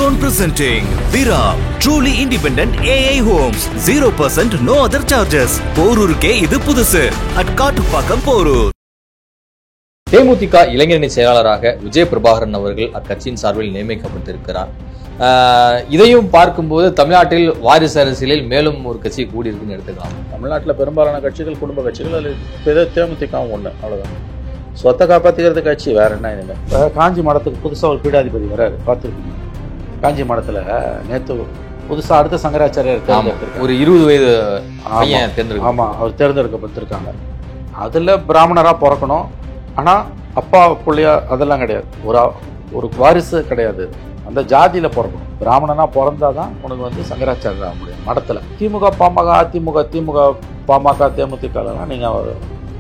Keystone presenting Vira, truly independent AI homes. 0% no other charges. போரூருக்கே இது புதுசு. at Kattupakkam Porur. தேமுதிக இளைஞரணி செயலாளராக விஜய பிரபாகரன் அவர்கள் அக்கட்சியின் சார்பில் நியமிக்கப்பட்டிருக்கிறார். இதையும் பார்க்கும்போது தமிழ்நாட்டில் வாரிசு அரசியலில் மேலும் ஒரு கட்சி கூடியிருக்குன்னு எடுத்துக்கலாம். தமிழ்நாட்டில் பெரும்பாலான கட்சிகள் குடும்ப கட்சிகள், அதில் தேமுதிகவும் ஒன்று, அவ்வளோதான். சொத்தை காப்பாற்றிக்கிறது கட்சி வேற என்ன இனிமேல். காஞ்சி மடத்துக்கு புதுசாக ஒரு பீடாதிபதி வராரு, பார்த்துருக்கீங்க. காஞ்சி மடத்தில் நேற்று புதுசாக அடுத்த சங்கராச்சாரியார் தேர்ந்தெடுத்திருக்காங்க. ஒரு 20 வயது பையன் தேர்ந்தெடுக்க. ஆமாம், அவர் தேர்ந்தெடுக்கப்பட்டிருக்காங்க. அதில் பிராமணராக பிறக்கணும், ஆனால் அப்பா பிள்ளையா அதெல்லாம் கிடையாது. ஒரு வாரிசு கிடையாது. அந்த ஜாதியில் பிறக்கணும். பிராமணனா பிறந்தாதான் உனக்கு சங்கராச்சாரியர் ஆக முடியும். மடத்தில் திமுக பாமக அதிமுக திமுக பாமக தேமுதிகலாம் நீங்கள்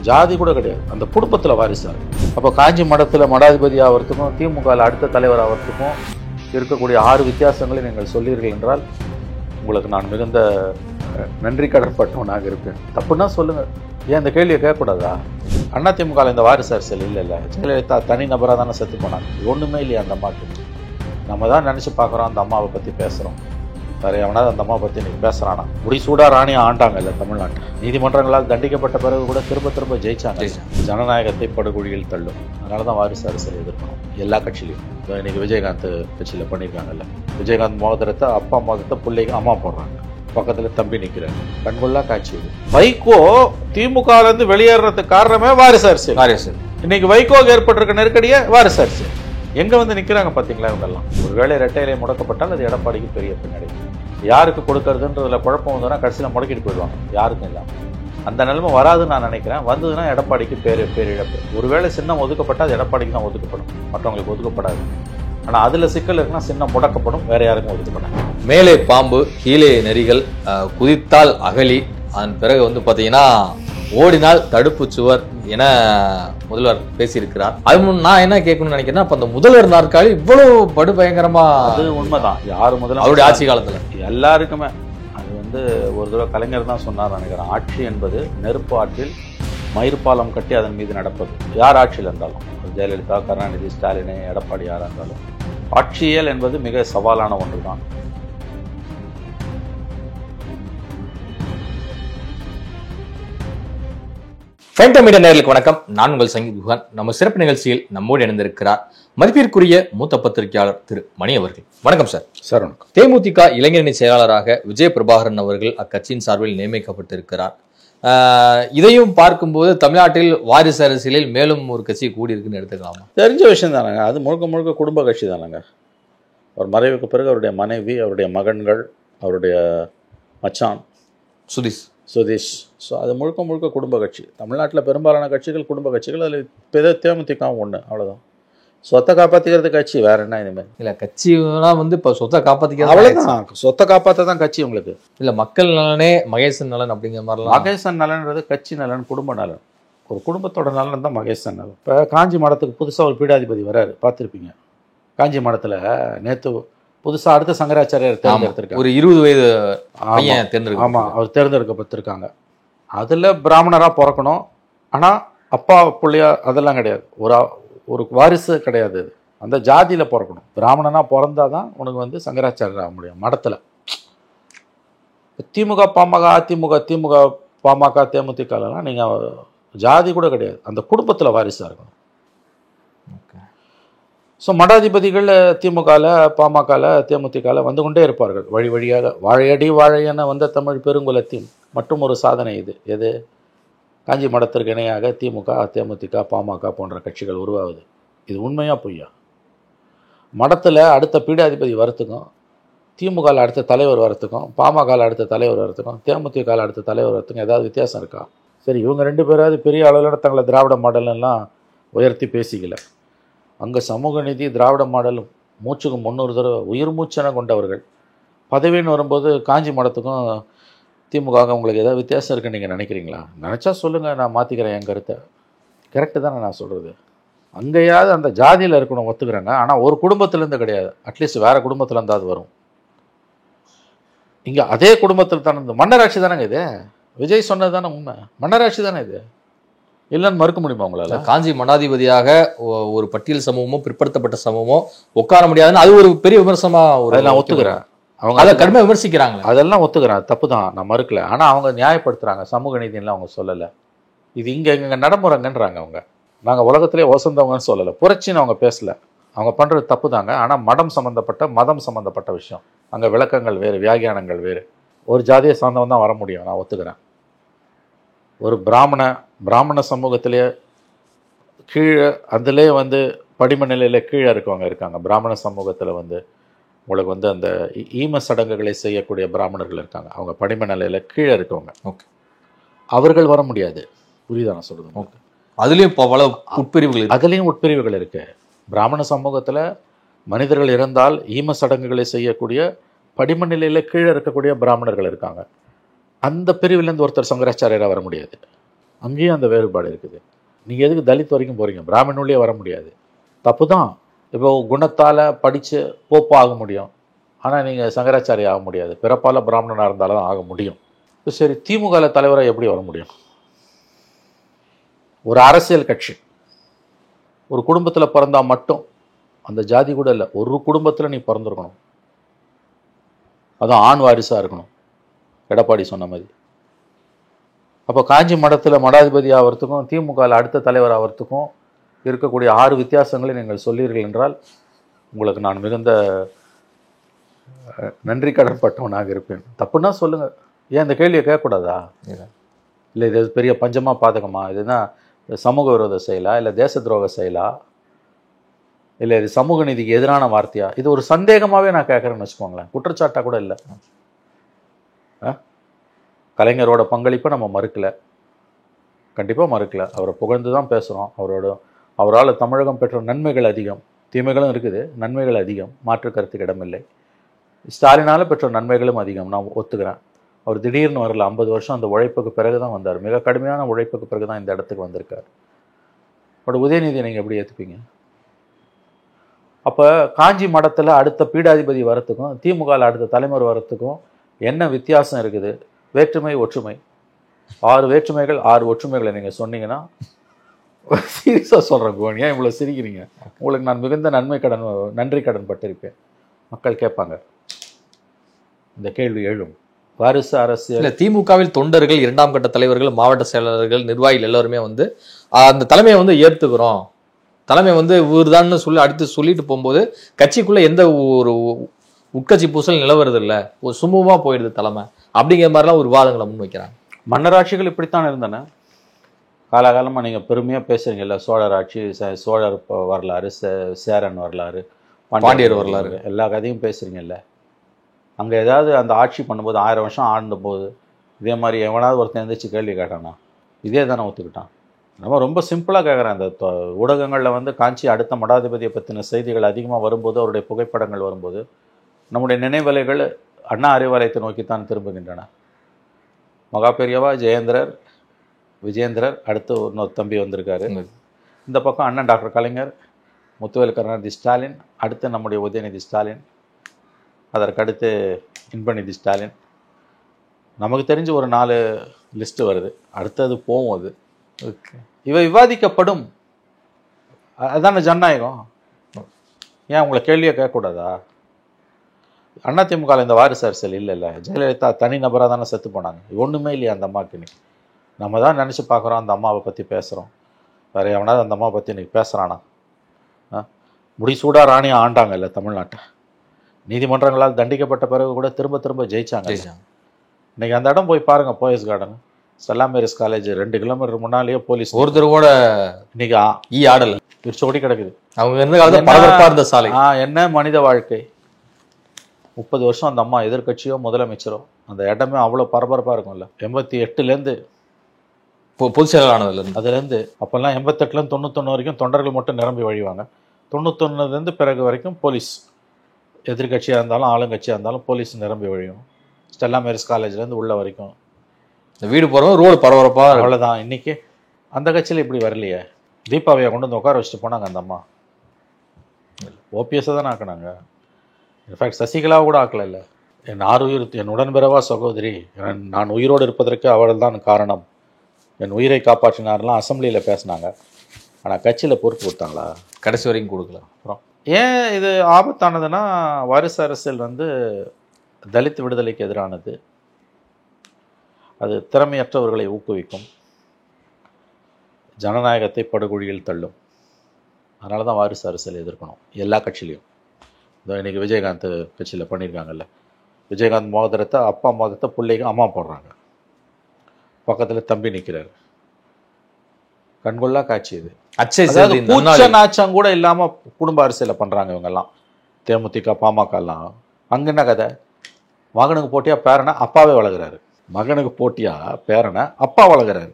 ஜாதி கூட கிடையாது, அந்த குடும்பத்தில் வாரிசார். அப்போ காஞ்சி மடத்தில் மடாதிபதி ஆகிறதுக்கும் திமுகவில் அடுத்த தலைவர் ஆகிறதுக்கும் இருக்கக்கூடிய 6 வித்தியாசங்களை நீங்கள் சொல்லீர்கள் என்றால் உங்களுக்கு நான் மிகுந்த நன்றி கடற்பட்டவனாக இருப்பேன். தப்புன்னா சொல்லுங்கள். ஏன் இந்த கேள்வியை கேட்கக்கூடாதா? அண்ணா திமுகவில் இந்த வாரிசு அரசியல் இல்லை. ஜெயலலிதா தனி நபராக தானே செத்து போனாங்க. ஒன்றுமே இல்லையா அந்த அம்மாவுக்கு? நம்ம தான் நினச்சி பார்க்குறோம், அந்த அம்மாவை பற்றி பேசுகிறோம். வேறு எவனாவது அந்த அம்மாவை பற்றி நீங்கள் பேசுகிறானா? முடிசூடா ராணியாக ஆண்டாங்க இல்லை தமிழ்நாட்டில். நீதிமன்றங்களால் தண்டிக்கப்பட்ட பிறகு கூட திரும்ப ஜெயிச்சாங்க. ஜனநாயகத்தை படுகொழியில் தள்ளும். அதனால தான் வாரிசு அரசியல் எதிர்க்கணும் எல்லா கட்சியிலையும். இன்னைக்கு விஜயகாந்த் கட்சியில் பண்ணியிருக்காங்கல்ல, விஜயகாந்த் மோதிரத்தை அப்பா மோதிரத்தை பிள்ளைக்கு அம்மா போடுறாங்க, பக்கத்தில் தம்பி நிற்கிறாங்க. கண்கொள்ளா காட்சி இது. வைகோ திமுகலேருந்து வெளியேறதுக்கு காரணமே வாரிசு அரசியல். இன்னைக்கு வைகோக்கு ஏற்பட்டிருக்க நெருக்கடியே வாரிசு அரசியல். எங்கே நிற்கிறாங்க பார்த்தீங்களா இவங்கெல்லாம்? ஒரு வேளை இரட்டையிலே முடக்கப்பட்டால் அது எடப்பாடிக்கு பெரிய பின்னடை. யாருக்கு கொடுக்கறதுன்றதுல குழப்பம் வந்தோன்னா கடைசியில் முடக்கிட்டு போயிடுவாங்க, யாருக்கும் இல்லாமல். அந்த நிலைமை வராதுன்னு நான் நினைக்கிறேன். வந்ததுன்னா எடப்பாடிக்கு பேரிழப்பு. ஒருவேளை சின்னம் ஒதுக்கப்பட்டால் அது எடப்பாடிக்கு தான் ஒதுக்கப்படும், மற்றவங்களுக்கு ஒதுக்கப்படாது. ஆனால் அதில் சிக்கல் இருக்குன்னா சின்னம் முடக்கப்படும், வேற யாருக்கும் ஒதுக்கப்படாது. மேலே பாம்பு கீழே நெறிகள், குதித்தால் அகலி, அதன் பிறகு பார்த்தீங்கன்னா ஓடினால் தடுப்பு சுவர் என முதல்வர் பேசியிருக்கிறார். அது நான் என்ன கேட்கணும்னு நினைக்கிறேன்னா, அப்ப அந்த முதல்வர் நாற்காலி இவ்வளவு படுபயங்கரமா? அது உண்மைதான். யாரு முதல்ல அவருடைய ஆட்சி காலத்துல எல்லாருக்குமே அது ஒரு தடவை கலைஞர் தான் சொன்னார் நினைக்கிறேன். ஆட்சி என்பது நெருப்பு ஆற்றில் மயிர்பாலம் கட்டி அதன் மீது நடப்பது. யார் ஆட்சியில் இருந்தாலும், ஜெயலலிதா, கருணாநிதி, ஸ்டாலின், எடப்பாடி, யாராக இருந்தாலும், ஆட்சியல் என்பது மிக சவாலான ஒன்று தான். மீடியா நேயர்களுக்கு வணக்கம். நான் உங்கள் சங்கீத் குஹன். நம்ம சிறப்பு நிகழ்ச்சியில் நம்மோடு இணைந்திருக்கிறார் மதிப்பிற்குரிய மூத்த பத்திரிகையாளர் திரு மணி அவர்கள். வணக்கம் சார். சார் வணக்கம். தேமுதிக இளைஞரணி செயலாளராக விஜய பிரபாகரன் அவர்கள் அக்கட்சியின் சார்பில் நியமிக்கப்பட்டிருக்கிறார். இதையும் பார்க்கும்போது தமிழ்நாட்டில் வாரிசு அரசியலில் மேலும் ஒரு கட்சி கூடியிருக்குன்னு எடுத்துக்கலாமா? தெரிஞ்ச விஷயம் தானேங்க. அது முழுக்க குடும்ப கட்சி தானேங்க. அவர் மறைவுக்கு பிறகு அவருடைய மனைவி, அவருடைய மகன்கள், அவருடைய மச்சான் சுதீஷ். ஸோ அது முழுக்க குடும்ப கட்சி. தமிழ்நாட்டில் பெரும்பாலான கட்சிகள் குடும்ப கட்சிகள், அதில் தேமுதிகவும் ஒன்று, அவ்வளோதான். சொத்தை காப்பாற்றிக்கிறது கட்சி வேற என்ன இனிமேல். இல்லை, கட்சிலாம் இப்போ சொத்தை காப்பாற்றிக்கிறது அவ்வளோதான். சொத்தை காப்பாற்ற தான் கட்சி உங்களுக்கு. இல்லை, மக்கள் நலனே மகேசன் நலன் அப்படிங்கிற மாதிரிலாம். மகேசன் நலன்றது கட்சி நலன், குடும்ப நலன். ஒரு குடும்பத்தோட நலன் தான் மகேசன் நலன். இப்போ காஞ்சி மடத்துக்கு புதுசாக ஒரு பீடாதிபதி வராரு, பார்த்துருப்பீங்க. காஞ்சி மடத்தில் நேற்று புதுசாக அடுத்த சங்கராச்சாரியார் தேர்ந்தெடுத்திருக்காங்க. ஒரு 20 வயது பையன் தேர்ந்தெடுக்க. ஆமாம், அவர் தேர்ந்தெடுக்கப்பட்டிருக்காங்க. அதில் பிராமணராக பிறக்கணும், ஆனால் அப்பா பிள்ளையா அதெல்லாம் கிடையாது. ஒரு வாரிசு கிடையாது. அந்த ஜாதியில் பிறக்கணும். பிராமணனாக பிறந்தாதான் உனக்கு சங்கராச்சாரியர் ஆக முடியும் மடத்தில். திமுக பாமக அதிமுக திமுக பாமக தேமுதிகலாம் நீங்கள் ஜாதி கூட கிடையாது, அந்த குடும்பத்தில் வாரிசாக இருக்கணும். ஸோ மடாதிபதிகள் திமுகவில் பாமகவில் தேமுதிகவில் வந்து கொண்டே இருப்பார்கள் வழியாக. வாழையடி வாழையென வந்த தமிழ் பெருங்குலத்தின் மற்றும் ஒரு சாதனை இது. எது? காஞ்சி மடத்திற்கு இணையாக திமுக தேமுதிக பாமக போன்ற கட்சிகள் உருவாகுது. இது உண்மையாக பொய்யா? மடத்தில் அடுத்த பீடாதிபதி வரத்துக்கும், திமுகவில் அடுத்த தலைவர் வரத்துக்கும், பாமகவில் அடுத்த தலைவர் வரத்துக்கும், தேமுதிகவில் அடுத்த தலைவர் வரத்துக்கும் ஏதாவது வித்தியாசம் இருக்கா? சரி, இவங்க 2 பேராவது பெரிய அளவில் தங்களை திராவிட மாடல்லாம் உயர்த்தி பேசிக்கல. அங்கே சமூக நீதி திராவிட மாடலும் மூச்சுக்கு 300 தடவை உயிர் மூச்சென கொண்டவர்கள். பதவின்னு வரும்போது காஞ்சி மடத்துக்கும் திமுக உங்களுக்கு ஏதாவது வித்தியாசம் இருக்குன்னு நீங்கள் நினைக்கிறீங்களா? நினச்சா சொல்லுங்கள், நான் மாற்றிக்கிறேன் என் கருத்தை. கரெக்டு தானே நான் சொல்கிறது? அங்கேயாவது அந்த ஜாதியில் இருக்கணும், ஒத்துக்கிறேங்க. ஆனால் ஒரு குடும்பத்திலேருந்து கிடையாது, அட்லீஸ்ட் வேறு குடும்பத்தில் இருந்தால் அது வரும். இங்கே அதே குடும்பத்தில் தானே இந்த மன்னராட்சி தானேங்க இது. விஜய் சொன்னது தானே உண்மை. மன்னராட்சி தானே இது. இல்லைன்னு மறுக்க முடியுமா உங்களால? காஞ்சி மடாதிபதியாக ஒரு பட்டியல் சமூகமோ பிற்படுத்தப்பட்ட சமூகமோ உட்கார முடியாதுன்னு அது ஒரு பெரிய விமர்சனமா நான் ஒத்துக்கிறேன். அவங்க அதை கடுமையாக விமர்சிக்கிறாங்க. அதெல்லாம் ஒத்துக்கிறேன், தப்பு தான், நான் மறுக்கல. ஆனா அவங்க நியாயப்படுத்துறாங்க, சமூக நீதியெல்லாம் அவங்க சொல்லலை. இது இங்க நடைமுறைங்கன்றாங்க அவங்க. நாங்க உலகத்திலே வசந்தவங்கன்னு சொல்லலை, புரட்சின்னு அவங்க பேசல. அவங்க பண்றது தப்பு தாங்க. ஆனா மதம் சம்பந்தப்பட்ட விஷயம், அங்க விளக்கங்கள் வேறு, வியாகியானங்கள் வேறு. ஒரு ஜாதியை சார்ந்தவன் தான் வர முடியும், நான் ஒத்துக்கிறேன். ஒரு பிராமண சமூகத்திலே கீழே அதிலே படிம நிலையில கீழே இருக்கவங்க இருக்காங்க. பிராமண சமூகத்தில் உங்களுக்கு அந்த ஈம சடங்குகளை செய்யக்கூடிய பிராமணர்கள் இருக்காங்க. அவங்க படிம நிலையில கீழே இருக்கவங்க. ஓகே, அவர்கள் வர முடியாது. புரியுதா நான் சொல்றது? ஓகே. அதுலேயும் இப்போ பல உட்பிரிவுகள், அதுலேயும் உட்பிரிவுகள் இருக்கு. பிராமண சமூகத்தில் மனிதர்கள் இருந்தால் ஈம சடங்குகளை செய்யக்கூடிய படிம நிலையில கீழே இருக்கக்கூடிய பிராமணர்கள் இருக்காங்க. அந்த பிரிவிலேருந்து ஒருத்தர் சங்கராச்சாரியராக வர முடியாது. அங்கேயும் அந்த வேறுபாடு இருக்குது. நீங்கள் எதுக்கு தலித் வரைக்கும் போகிறீங்க? பிராமணனுள்ளே வர முடியாது, தப்பு தான். இப்போ குணத்தால் படித்து போப்பா ஆக முடியும், ஆனால் நீங்கள் சங்கராச்சாரியா ஆக முடியாது. பிறப்பால் பிராமணனாக இருந்தாலும் தான் ஆக முடியும். சரி, திமுக தலைவராக எப்படி வர முடியும்? ஒரு அரசியல் கட்சி ஒரு குடும்பத்தில் பிறந்தா மட்டும், அந்த ஜாதி கூட இல்லை, ஒரு குடும்பத்தில் நீ பிறந்திருக்கணும், அதுவும் ஆண் வாரிசாக இருக்கணும், எடப்பாடி சொன்ன மாதிரி. அப்போ காஞ்சி மடத்தில் மடாதிபதி ஆகிறதுக்கும் திமுக அடுத்த தலைவர் ஆகிறதுக்கும் இருக்கக்கூடிய 6 வித்தியாசங்களை நீங்கள் சொல்லீர்கள் என்றால் உங்களுக்கு நான் மிகுந்த நன்றி கடன் பட்டவனாக இருப்பேன். தப்புன்னா சொல்லுங்க, ஏன் இந்த கேள்வியை கேட்கக்கூடாதா? இல்லை இது பெரிய பஞ்சமா பாதகமா? இதுனா சமூக விரோத செயலா, இல்லை தேச துரோக செயலா, இல்லை இது சமூக நீதிக்கு எதிரான வார்த்தையா? இது ஒரு சந்தேகமாகவே நான் கேட்குறேன்னு வச்சுக்கோங்களேன், குற்றச்சாட்டாக கூட இல்லை. கலைஞரோட பங்களிப்பை நம்ம மறுக்கலை, கண்டிப்பாக மறுக்கலை. அவரை புகழ்ந்து தான் பேசுகிறோம். அவரால் தமிழகம் பெற்ற நன்மைகள் அதிகம், தீமைகளும் இருக்குது, நன்மைகள் அதிகம், மாற்று கருத்துக்கு இடமில்லை. ஸ்டாலினால் பெற்ற நன்மைகளும் அதிகம், நான் ஒத்துக்கிறேன். அவர் திடீர்னு வரல, 50 வருஷம் அந்த உழைப்புக்கு பிறகு தான் வந்தார், மிக கடுமையான உழைப்புக்கு பிறகு தான் இந்த இடத்துக்கு வந்திருக்கார். அவரோட உதயநிதியை நீங்கள் எப்படி ஏற்றுப்பீங்க? அப்போ காஞ்சி மடத்தில் அடுத்த பீடாதிபதி வரத்துக்கும் திமுக அடுத்த தலைவர் வரத்துக்கும் என்ன வித்தியாசம் இருக்குது? வேற்றுமை ஒற்றுமை, 6 வேற்றுமைகள் 6 ஒற்றுமைகளை நீங்கள் சொன்னீங்கன்னா சீரியஸாக சொல்கிறேன் கோன், ஏன் இவ்வளோ சிரிக்கிறீங்க? உங்களுக்கு நான் மிகுந்த நன்றி கடன் பட்டிருப்பேன். மக்கள் கேட்பாங்க, இந்த கேள்வி எழும். வாரிசு அரசியல் திமுகவில் தொண்டர்கள், 2ஆம் கட்ட தலைவர்கள், மாவட்ட செயலாளர்கள், நிர்வாகிகள் எல்லாருமே அந்த தலைமையை ஏற்றுக்கிறோம், தலைமை இவர்தான் சொல்லி அடுத்து சொல்லிட்டு போகும்போது கட்சிக்குள்ள எந்த ஒரு உட்கட்சி பூசல் நிலவறது இல்லை, ஒரு சுமூகமா போயிடுது தலைமை, அப்படிங்கிற மாதிரிலாம் ஒரு விவாதங்களை முன்வைக்கிறாங்க. மன்னராட்சிகள் இப்படித்தான் இருந்தன. காலகாலமாக நீங்கள் பெருமையாக பேசுகிறீங்கல்ல, சோழர் ஆட்சி, சோழர் வரலாறு, சேரன் வரலாறு, பாண்டியர் வரலாறு, எல்லா கதையும் பேசுகிறீங்கல்ல. அங்கே ஏதாவது அந்த ஆட்சி பண்ணும்போது 1000 வருஷம் ஆண்டபோது இதே மாதிரி எவனாவது ஒருத்தன் எழுந்திரிச்சு கேள்வி கேட்டானா? இதே தானே ஒத்துக்கிட்டான். நம்ம ரொம்ப சிம்பிளாக கேட்குறேன். அந்த ஊடகங்களில் காஞ்சி அடுத்த மடாதிபதியை பற்றின செய்திகள் அதிகமாக வரும்போது, அவருடைய புகைப்படங்கள் வரும்போது, நம்முடைய நினைவலைகள் அண்ணா அறிவாலயத்தை நோக்கித்தான் திரும்புகின்றன. மகா பெரியவா ஜெயேந்திரர், விஜயேந்திரர், அடுத்து இன்னொரு தம்பி வந்திருக்காரு. இந்த பக்கம் அண்ணன் டாக்டர் கலைஞர், முத்துவேல் கருணாநிதி ஸ்டாலின், அடுத்து நம்முடைய உதயநிதி ஸ்டாலின், அதற்கடுத்து இன்பநிதி ஸ்டாலின். நமக்கு தெரிஞ்சு ஒரு 4 லிஸ்ட்டு வருது, அடுத்தது போகும். அது இவை விவாதிக்கப்படும், அதுதானே ஜனநாயகம். ஏன் உங்களை கேள்வியை கேட்கக்கூடாதா? அதிமுக இந்த வாரிசு அரசியல் இல்லைல்ல. ஜெயலலிதா தனி நபராக தானே செத்து போனாங்க, ஒன்றுமே இல்லையா அந்த அம்மாவுக்கு? இன்னைக்கு நம்ம தான் நினச்சி பார்க்குறோம், அந்த அம்மாவை பற்றி பேசுகிறோம். வேறு எவனாவது அந்த அம்மாவை பற்றி இன்றைக்கி பேசுகிறானா? முடிசூடாக ராணியாக ஆண்டாங்க இல்லை தமிழ்நாட்டை. நீதிமன்றங்களால் தண்டிக்கப்பட்ட பிறகு கூட திரும்ப திரும்ப ஜெயிச்சாங்க. இன்றைக்கி அந்த இடம் போய் பாருங்கள், Poes Garden, Stella Maris College 2 kilometre முன்னாலேயே போலீஸ் ஒருத்தர் கூட இன்னைக்கு ஆடலை, பிரிச்சோடி கிடக்குது. அவங்க இருந்த சாலை. என்ன மனித வாழ்க்கை! 30 வருஷம் அந்த அம்மா எதிர்கட்சியோ முதலமைச்சரோ, அந்த இடமே அவ்வளோ பரபரப்பாக இருக்கும்ல. 88லேருந்து பொதுச் செயலாளர் அதுலேருந்து, அப்போல்லாம் 88லேருந்து 91 வரைக்கும் தொண்டர்கள் மட்டும் நிரம்பி வழிவாங்க. 91லேருந்து பிறகு வரைக்கும் போலீஸ், எதிர்கட்சியாக இருந்தாலும் ஆளுங்கட்சியாக இருந்தாலும் போலீஸ் நிரம்பி வழியும். ஸ்டெல்லா மேரிஸ் காலேஜ்லேருந்து உள்ள வரைக்கும் வீடு போகிறோம், ரோடு பரபரப்பாக, அவ்வளோதான். இன்றைக்கி அந்த கட்சியில் இப்படி வரலையே. தீபாவளியை கொண்டு உட்கார வச்சுட்டு போனாங்க அந்த அம்மா. ஓபிஎஸ்ஸை தானே ஆக்கினாங்க. இன்ஃபேக்ட் சசிகலாவை கூட ஆக்கல. இல்லை, என் உடன்பிறவா சகோதரி, நான் உயிரோடு இருப்பதற்கு அவள் தான் காரணம் என் உயிரை காப்பாற்றினார்லாம் அசெம்பிளியில் பேசினாங்க. ஆனால் கட்சியில் பொறுப்பு கொடுத்தாங்களா? கடைசி வரைக்கும் கொடுக்கல. அப்புறம் ஏன் இது ஆபத்தானதுன்னா, வாரிசு அரசியல் வந்து தலித் விடுதலைக்கு எதிரானது. அது திறமையற்றவர்களை ஊக்குவிக்கும், ஜனநாயகத்தை படுகொழியில் தள்ளும். அதனால தான் வாரிசு அரசியல் எதிர்க்கணும் எல்லா கட்சியிலையும். இதோ இன்றைக்கி விஜயகாந்த் கட்சியில் பண்ணியிருக்காங்கல்ல, விஜயகாந்த் மோதிரத்தை அப்பா மோதிரத்தை பிள்ளைக்கு அம்மா போடுறாங்க, பக்கத்தில் தம்பி நிற்கிறாரு. கண்கொள்ளா காட்சி இது. நாச்சம் கூட இல்லாமல் குடும்ப அரசியலை பண்ணுறாங்க இவங்கெல்லாம். தேமுதிக பாமகலாம் அங்கே என்ன கதை? மகனுக்கு போட்டியாக பேரனை அப்பாவே வளர்கிறாரு, மகனுக்கு போட்டியாக பேரனை அப்பா வளர்கிறாரு.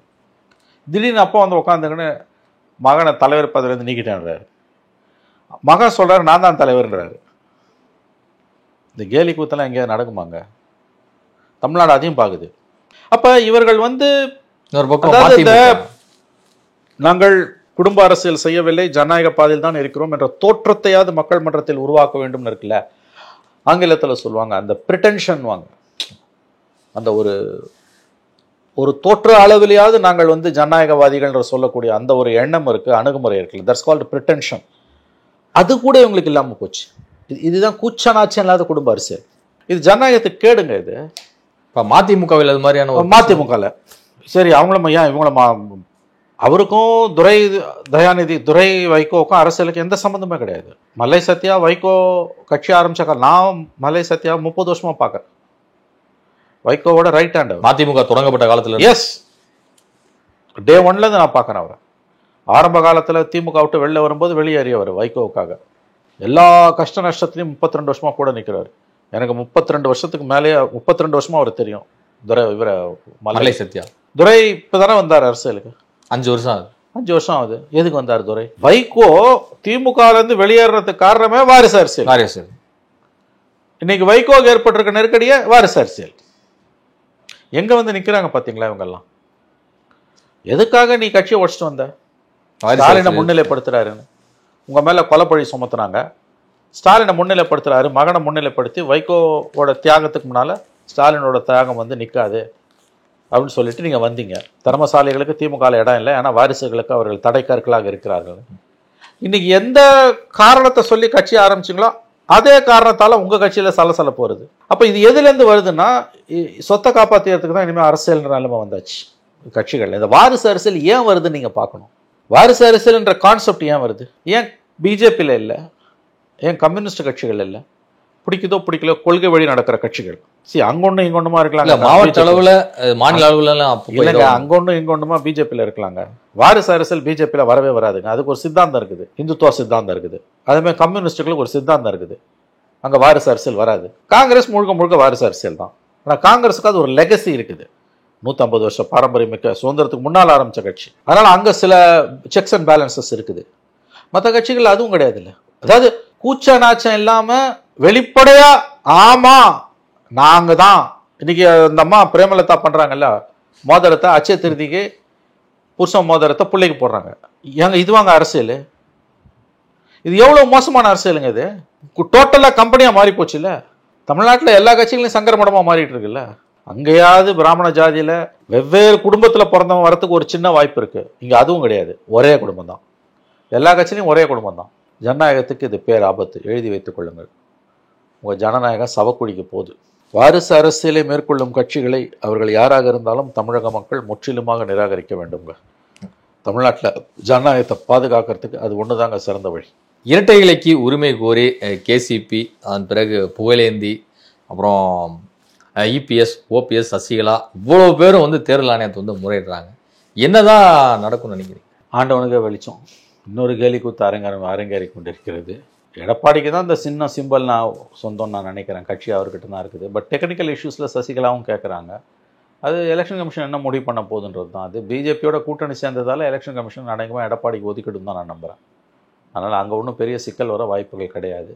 திடீர்னு அப்பா வந்து உட்காந்துக்கின்னு மகனை தலைவர் பதவியிலேருந்து நீக்கிட்டேன்றாரு. மகன் சொல்கிறாரு நான் தான் தலைவர்ன்றாரு. இந்த கேலி கூத்தெல்லாம் எங்கேயாவது நடக்குமாங்க? தமிழ்நாடு அதையும் பார்க்குது. அப்போ இவர்கள் வந்து நாங்கள் குடும்ப அரசியல் செய்யவில்லை, ஜனநாயக பாதையில் தான் இருக்கிறோம் என்ற தோற்றத்தையாவது மக்கள் மன்றத்தில் உருவாக்க வேண்டும் இருக்குல்ல. ஆங்கிலத்தில் சொல்லுவாங்க அந்த பிரிட்டென்ஷன் வாங்க, அந்த ஒரு தோற்ற அளவிலேயாவது நாங்கள் வந்து ஜனநாயகவாதிகள் சொல்லக்கூடிய அந்த ஒரு எண்ணம் இருக்கு, அணுகுமுறை இருக்குல்ல, தட்ஸ் கால்டு பிரிட்டென்ஷன். அது கூட இவங்களுக்கு இல்லாமல் போச்சு. இதுதான் கூச்சநாச்சம் இல்லாத குடும்ப அரசியல். இது ஜனநாயகத்துக்கு கேடுங்க. இது இப்போ மதிமுகவில் அது மாதிரியான மதிமுகவில் சரி, அவங்களும் ஏன் இவங்களும் அவருக்கும் தயாநிதி துரை வைகோவுக்கும் அரசியலுக்கு எந்த சம்மந்தமே கிடையாது. மல்லை சத்யா வைகோ கட்சி ஆரம்பிச்சாக்கா நான் மல்லை சத்யா 30 வருஷமா பார்க்குறேன். வைகோவோட ரைட் ஹேண்ட். மதிமுக தொடங்கப்பட்ட காலத்தில் எஸ், டே 1லேருந்து நான் பார்க்குறேன் அவரை. ஆரம்ப காலத்தில் திமுக விட்டு வெளில வரும்போது வெளியேறியவர் வைகோவுக்காக. எல்லா கஷ்ட நஷ்டத்துலையும் 32 வருஷமா கூட நிற்கிறாரு. எனக்கு 32 வருஷத்துக்கு மேலேயே 32 வருஷமா அவர் தெரியும். துரை மல்லை சத்யா துரை இப்போ தானே வந்தார் அரசியலுக்கு. 5 வருஷம் ஆகுது. 5 வருஷம் ஆகுது. எதுக்கு வந்தார் துரை? வைகோ திமுகலேருந்து வெளியேறதுக்கு காரணமே வாரிசு அரசியல். இன்னைக்கு வைகோக்கு ஏற்பட்டிருக்க நெருக்கடியே வாரிசு அரசியல். எங்க வந்து நிக்கிறாங்க பாத்தீங்களா இவங்கெல்லாம்? எதுக்காக நீ கட்சியை உடச்சிட்டு வந்த? ஸ்டாலினை முன்னிலைப்படுத்துறாருன்னு உங்க மேல கொலைப்பழி சுமத்துனாங்க. ஸ்டாலினை முன்னிலைப்படுத்துறாரு, மகனை முன்னிலைப்படுத்தி வைகோவோட தியாகத்துக்கு முன்னால ஸ்டாலினோட தியாகம் வந்து நிற்காது அப்படின்னு சொல்லிட்டு நீங்கள் வந்தீங்க. திறமசாலிகளுக்கு திமுக இடம் இல்லை, ஆனால் வாரிசுகளுக்கு அவர்கள் தடைக்கற்களாக இருக்கிறார்கள். இன்னைக்கு எந்த காரணத்தை சொல்லி கட்சி ஆரம்பிச்சிங்களோ அதே காரணத்தால் உங்கள் கட்சியில் சலசலப்பு வருது. அப்போ இது எதுலேருந்து வருதுன்னா, சொத்தை காப்பாற்றியதுக்கு தான் இனிமேல் அரசியல் நிலைமை வந்தாச்சு கட்சிகள். இந்த வாரிசு அரசியல் ஏன் வருதுன்னு நீங்கள் பார்க்கணும். வாரிசு அரசியல்ன்ற கான்செப்ட் ஏன் வருது? ஏன் பிஜேபியில் இல்லை, ஏன் கம்யூனிஸ்ட் கட்சிகள் இல்லை? பிடிக்குதோ பிடிக்கல கொள்கை வழி நடக்கிற கட்சிகள். அங்கொன்னும் இங்கொண்டுமா இருக்கலாங்க, மாவட்ட அளவுல மாநில அளவுல இல்லைங்க, அங்கொன்னும் இங்கொண்டுமா பிஜேபியில் இருக்கலாங்க. வாரிசு அரசியல் பிஜேபியில் வரவே வராதுங்க. அதுக்கு ஒரு சித்தாந்தம் இருக்குது, இந்துத்துவ சித்தாந்தம் இருக்குது. அதேமாதிரி கம்யூனிஸ்டுகளுக்கு ஒரு சித்தாந்தம் இருக்குது, அங்கே வாரிசு அரசியல் வராது. காங்கிரஸ் முழுக்க முழுக்க வாரிசு அரசியல் தான். ஆனால் காங்கிரஸுக்கு அது ஒரு லெகசி இருக்குது, 150 வருஷம் பாரம்பரியமிக்க சுதந்திரத்துக்கு முன்னால் ஆரம்பித்த கட்சி. அதனால் அங்கே சில செக்ஸ் அண்ட் பேலன்சஸ் இருக்குது. மற்ற கட்சிகள் அதுவும் கிடையாது. இல்லை, அதாவது கூச்ச நாச்சம் இல்லாமல் வெளிப்படையா ஆமா நாங்க தான். இன்னைக்கு இந்த அம்மா பிரேமலதா பண்றாங்கல்ல, மோதிரத்தை அச்சய திருதிக்கு புருஷன் மோதிரத்தை பிள்ளைக்கு போடுறாங்க. ஏங்க இதுவாங்க அரசியல்? இது எவ்வளவு மோசமான அரசியலுங்க இது. டோட்டலா கம்பெனியா மாறி போச்சு இல்ல. தமிழ்நாட்டில் எல்லா கட்சிகளையும் சங்கர மடமா மாறிட்டு இருக்குல்ல. அங்கேயாவது பிராமண ஜாதியில வெவ்வேறு குடும்பத்துல பிறந்தவங்க வரத்துக்கு ஒரு சின்ன வாய்ப்பு இருக்கு. இங்க அதுவும் கிடையாது, ஒரே குடும்பம் தான். எல்லா கட்சியிலையும் ஒரே குடும்பம் தான். ஜனநாயகத்துக்கு இது பேர் ஆபத்து, எழுதி வைத்துக் கொள்ளுங்கள். உங்கள் ஜனநாயகம் சவக்குழிக்கு போகுது. வாரிசு அரசியலை மேற்கொள்ளும் கட்சிகளை அவர்கள் யாராக இருந்தாலும் தமிழக மக்கள் முற்றிலுமாக நிராகரிக்க வேண்டுங்க. தமிழ்நாட்டில் ஜனநாயகத்தை பாதுகாக்கிறதுக்கு அது ஒன்று தாங்க சிறந்த வழி. இரட்டை இலைக்கு உரிமை கோரி கேசிபி, அதன் பிறகு புகழேந்தி, அப்புறம் இபிஎஸ், ஓபிஎஸ், சசிகலா, இவ்வளோ பேரும் வந்து தேர்தல் ஆணையத்தை வந்து முறையிடுறாங்க. என்னதான் நடக்கும்னு நினைக்கிறீங்க? ஆண்டவனுக்கு வெளிச்சம். இன்னொரு கேலி கூத்து அரங்கேறி கொண்டிருக்கிறது. எடப்பாடிக்கு தான் இந்த சின்ன சிம்பிள் நான் சொந்தம் நான் நினைக்கிறேன். கட்சி அவர்கிட்ட தான் இருக்குது. பட் டெக்னிக்கல் இஷ்யூஸில் சசிகலாவும் கேட்குறாங்க. அது எலெக்ஷன் கமிஷன் என்ன முடிவு பண்ண போகுதுன்றது தான். அது பிஜேபியோட கூட்டணி சேர்ந்ததால் எலெக்ஷன் கமிஷன் அடங்கமாக எடப்பாடிக்கு ஒதுக்கிடும் தான் நான் நம்புகிறேன். அதனால் அங்கே ஒன்றும் பெரிய சிக்கல் வர வாய்ப்புகள் கிடையாது.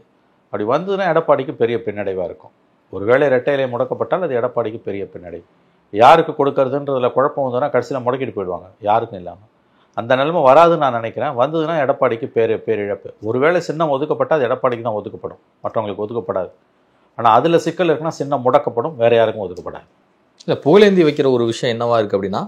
அப்படி வந்ததுன்னா எடப்பாடிக்கு பெரிய பின்னடைவாக இருக்கும். ஒருவேளை இரட்டை இலை முடக்கப்பட்டால் அது எடப்பாடிக்கு பெரிய பின்னடைவு. யாருக்கு கொடுக்கறதுன்றதில் குழப்பம் வந்ததுன்னா கடைசியில் முடக்கிட்டு போயிடுவாங்க, யாருக்கும் இல்லாமல். அந்த நிலைமை வராதுன்னு நான் நினைக்கிறேன். வந்ததுன்னா எடப்பாடிக்கு பேரிழப்பு. ஒருவேளை சின்னம் ஒதுக்கப்பட்டால் அது எடப்பாடிக்கு தான் ஒதுக்கப்படும், மற்றவங்களுக்கு ஒதுக்கப்படாது. ஆனால் அதில் சிக்கல் இருக்குன்னா சின்னம் முடக்கப்படும், வேறு யாருக்கும் ஒதுக்கப்படாது. இல்லை, புகழேந்தி வைக்கிற ஒரு விஷயம் என்னவா இருக்கு அப்படின்னா,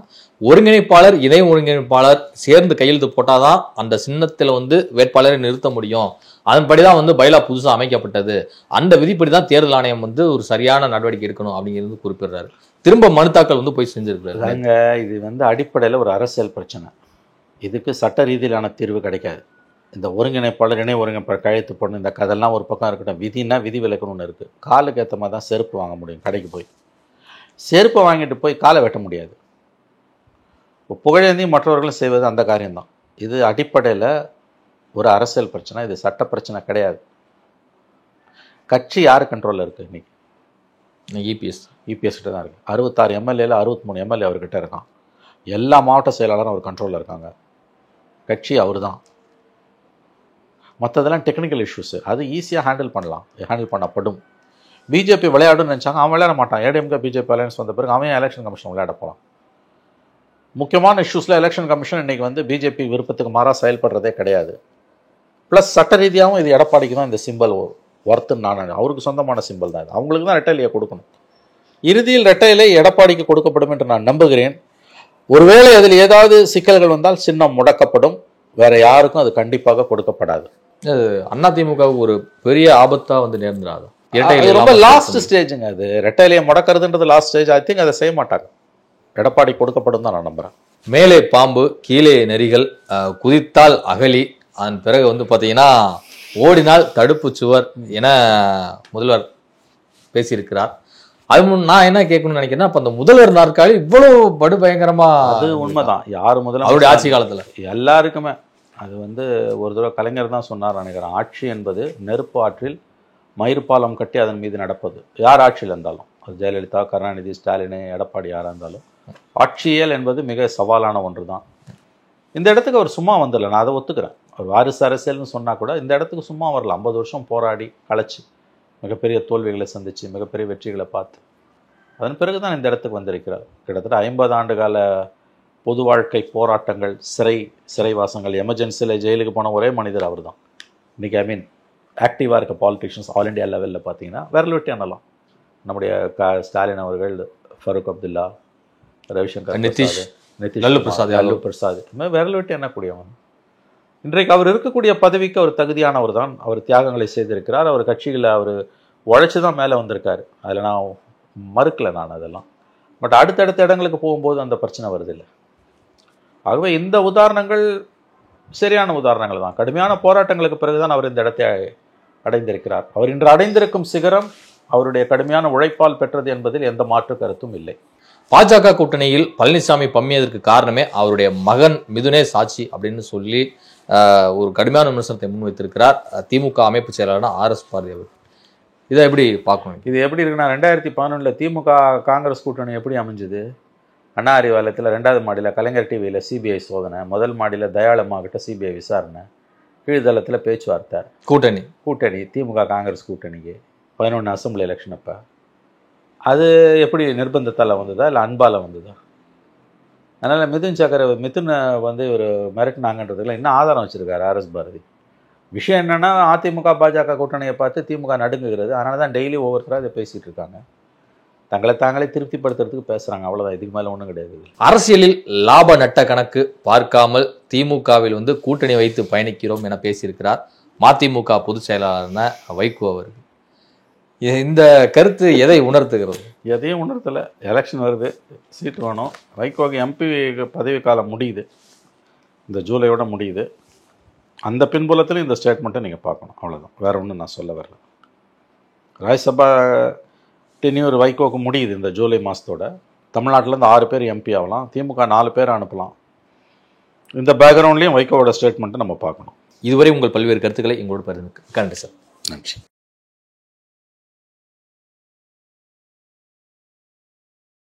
ஒருங்கிணைப்பாளர் இணை ஒருங்கிணைப்பாளர் சேர்ந்து கையெழுத்து போட்டாதான் அந்த சின்னத்தில் வந்து வேட்பாளரை நிறுத்த முடியும். அதன்படிதான் வந்து பைலா புதுசா அமைக்கப்பட்டது. அந்த விதிப்படிதான் தேர்தல் ஆணையம் வந்து ஒரு சரியான நடவடிக்கை எடுக்கணும் அப்படிங்கிறது குறிப்பிடுறாரு. திரும்ப மனு தாக்கல் வந்து போய் செஞ்சிருக்காரு. இது வந்து அடிப்படையில் ஒரு அரசியல் பிரச்சனை. இதுக்கு சட்ட ரீதியிலான தீர்வு கிடைக்காது. இந்த ஒருங்கிணைப்பாளர் இணை ஒருங்கிணைப்பாளர் கையெழுத்து போடணும், இந்த கதெல்லாம் ஒரு பக்கம் இருக்கட்டும். விதினா விதி விலக்கணும்னு இருக்குது. காலுக்கு ஏற்ற மாதிரி தான் செருப்பு வாங்க முடியும். கடைக்கு போய் செருப்பை வாங்கிட்டு போய் காலை வெட்ட முடியாது. இப்போ புகழேந்தி மற்றவர்களும் செய்வது அந்த காரியம்தான். இது அடிப்படையில் ஒரு அரசியல் பிரச்சனை. இது சட்ட பிரச்சனை கிடையாது. கட்சி யார் கண்ட்ரோலில் இருக்குது இன்னைக்கு? இபிஎஸ் கிட்ட தான் இருக்குது. 66 எம்எல்ஏல 63 எம்எல்ஏ அவர்கிட்ட இருக்கான். எல்லா மாவட்ட செயலாளரும் அவர் கண்ட்ரோலில் இருக்காங்க. கட்சி அவர் தான். மற்றதெல்லாம் டெக்னிக்கல் இஷ்யூஸு. அது ஈஸியாக ஹேண்டில் பண்ணப்படும். பிஜேபி விளையாடுன்னு நினச்சாங்க, அவன் விளையாட மாட்டான். ஏடிஎம்கே பிஜேபி அலையன்ஸ் வந்த பிறகு அவன் எலெக்ஷன் கமிஷன் விளையாட போகிறான். முக்கியமான இஷ்யூஸில் எலெக்ஷன் கமிஷன் இன்றைக்கி வந்து பிஜேபி விருப்பத்துக்கு மாறாக செயல்படுறதே கிடையாது. ப்ளஸ் சட்ட ரீதியாகவும் இது எடப்பாடிக்கு தான் இந்த சிம்பல் ஒர்த்துன்னு நான், அவருக்கு சொந்தமான சிம்பல் தான் இது. அவங்களுக்கு தான் ரெட்டை இலையை கொடுக்கணும். இறுதியில் ரெட்டை இலை எடப்பாடிக்கு கொடுக்கப்படும் என்று நான் நம்புகிறேன். ஒருவேளை அதில் ஏதாவது சிக்கல்கள் வந்தால் சின்னம் முடக்கப்படும். வேற யாருக்கும் அது கண்டிப்பாக கொடுக்கப்படாது. அதிமுகவுக்கு ஒரு பெரிய ஆபத்தா வந்து நேர்ந்துடாது. ரொம்ப லாஸ்ட் ஸ்டேஜுங்க அது. ரெட்டை இலையை முடக்கிறதுன்றது லாஸ்ட் ஸ்டேஜ். ஐ திங்க் அதை செய்ய மாட்டாங்க. எடப்பாடி கொடுக்கப்படும் தான் நான் நம்புறேன். மேலே பாம்பு கீழே நெறிகள், குதித்தால் அகலி, அதன் பிறகு வந்து பார்த்தீங்கன்னா ஓடினால் தடுப்பு சுவர் என முதல்வர் பேசியிருக்கிறார். அது நான் என்ன கேட்கணும்னு நினைக்கிறேன்னா, அப்ப அந்த முதல்வர் நாற்காலி இவ்வளவு படுபயங்கரமா, அது உண்மைதான். யாரு முதல்ல அவருடைய ஆட்சி காலத்துல எல்லாருக்குமே அது வந்து ஒரு தடவை கலைஞர் தான் சொன்னார் நினைக்கிறேன். ஆட்சி என்பது நெருப்பு ஆற்றில் மயிர்பாலம் கட்டி அதன் மீது நடப்பது. யார் ஆட்சியில் இருந்தாலும், அது ஜெயலலிதா, கருணாநிதி, ஸ்டாலின், எடப்பாடி யாராக இருந்தாலும், ஆட்சியல் என்பது மிக சவாலான ஒன்று தான். இந்த இடத்துக்கு அவர் சும்மா வந்துடல, நான் அதை ஒத்துக்கிறேன். அவர் வாரிசு அரசியல்னு சொன்னால் கூட இந்த இடத்துக்கு சும்மா வரல. 50 வருஷம் போராடி களைச்சி மிகப்பெரிய தோல்விகளை சந்தித்து மிகப்பெரிய வெற்றிகளை பார்த்து அதன் பிறகு தான் இந்த இடத்துக்கு வந்திருக்கிறார். கிட்டத்தட்ட 50 ஆண்டு கால பொது வாழ்க்கை போராட்டங்கள், சிறைவாசங்கள், எமர்ஜென்சியில் ஜெயிலுக்கு போன ஒரே மனிதர் அவர் தான். இன்றைக்கி ஆக்டிவாக இருக்க பாலிட்டிஷியன்ஸ் ஆல் இண்டியா லெவலில் பார்த்தீங்கன்னா விரல் வெட்டி எண்ணலாம். நம்முடைய ஸ்டாலின் அவர்கள், ஃபரூக் அப்துல்லா, ரவிசங்கர், நிதிஷ் லல்லு பிரசாத் விரல் வெட்டி எண்ணக்கூடியவன். இன்றைக்கு அவர் இருக்கக்கூடிய பதவிக்கு அவர் தகுதியானவர் தான். அவர் தியாகங்களை செய்திருக்கிறார். அவர் கட்சிகளை அவர் உழைச்சி தான் மேலே வந்திருக்காரு. அதில் நான் மறுக்கலை அதெல்லாம். பட் அடுத்தடுத்த இடங்களுக்கு போகும்போது அந்த பிரச்சனை வருதில்லை. ஆகவே இந்த உதாரணங்கள் சரியான உதாரணங்கள் தான். கடுமையான போராட்டங்களுக்கு பிறகுதான் அவர் இந்த இடத்தை அடைந்திருக்கிறார். அவர் இன்று அடைந்திருக்கும் சிகரம் அவருடைய கடுமையான உழைப்பால் பெற்றது என்பதில் எந்த மாற்று கருத்தும் இல்லை. பாஜக கூட்டணியில் பழனிசாமி பம்மியதற்கு காரணமே அவருடைய மகன் மிதுனே சாட்சி அப்படின்னு சொல்லி ஒரு கடுமையான விமர்சனத்தை முன்வைத்திருக்கிறார் திமுக அமைப்பு செயலாளர் RS பாரதி அவர். இதை எப்படி பார்க்கணும்? இது எப்படி இருக்குன்னா, 2011 திமுக காங்கிரஸ் கூட்டணி எப்படி அமைஞ்சுது? அண்ணா அறிவாலயத்தில் 2வது மாடியில் கலைஞர் டிவியில் சிபிஐ சோதனை, முதல் மாடியில் தயாளம்மா கிட்ட சிபிஐ விசாரணை, கீழ்தளத்தில் பேச்சுவார்த்தை. கூட்டணி திமுக காங்கிரஸ் கூட்டணிக்கு 11 அசம்பிளி எலெக்ஷன். அப்போ அது எப்படி நிர்பந்தத்தால் வந்ததா இல்லை அன்பால் வந்ததா? அதனால் மிதுனை வந்து ஒரு மிரட்டினாங்கன்றதுல இன்னும் ஆதாரம் வச்சுருக்காரு RS பாரதி. விஷயம் என்னென்னா, அதிமுக பாஜக கூட்டணியை பார்த்து திமுக நடுங்குகிறது. அதனால தான் டெய்லி ஒவ்வொருத்தராக இதை பேசிகிட்டு இருக்காங்க. தாங்களே திருப்திப்படுத்துறதுக்கு பேசுகிறாங்க. அவ்வளோதான், இதுக்கு மேலே ஒன்றும் கிடையாது. அரசியலில் லாப நட்ட கணக்கு பார்க்காமல் திமுகவில் வந்து கூட்டணி வைத்து பயணிக்கிறோம் என பேசியிருக்கிறார் மதிமுக பொதுச் செயலாளரான வைகோ அவர்கள். இந்த கருத்து எதை உணர்த்துகிறது? எதையும் உணர்த்தலை. எலெக்ஷன் வருது, சீட்டு வேணும். வைகோக்கு MP பதவி காலம் முடியுது, இந்த ஜூலையோட முடியுது. அந்த பின்புலத்தில் இந்த ஸ்டேட்மெண்ட்டை நீங்கள் பார்க்கணும். அவ்வளோதான், வேறு ஒன்றும் நான் சொல்ல வரல. ராஜ்யசபா டென்யூர் வைகோக்கு முடியுது இந்த ஜூலை மாதத்தோட. தமிழ்நாட்டிலேருந்து 6 பேர் MP ஆகலாம், திமுக 4 பேர் அனுப்பலாம். இந்த பேக்ரவுண்ட்லேயும் வைகோவோட ஸ்டேட்மெண்ட்டை நம்ம பார்க்கணும். இதுவரை உங்கள் பல்வேறு கருத்துக்களை எங்களோடு பகிர்ந்து. கரெக்ட் சார், நன்றி.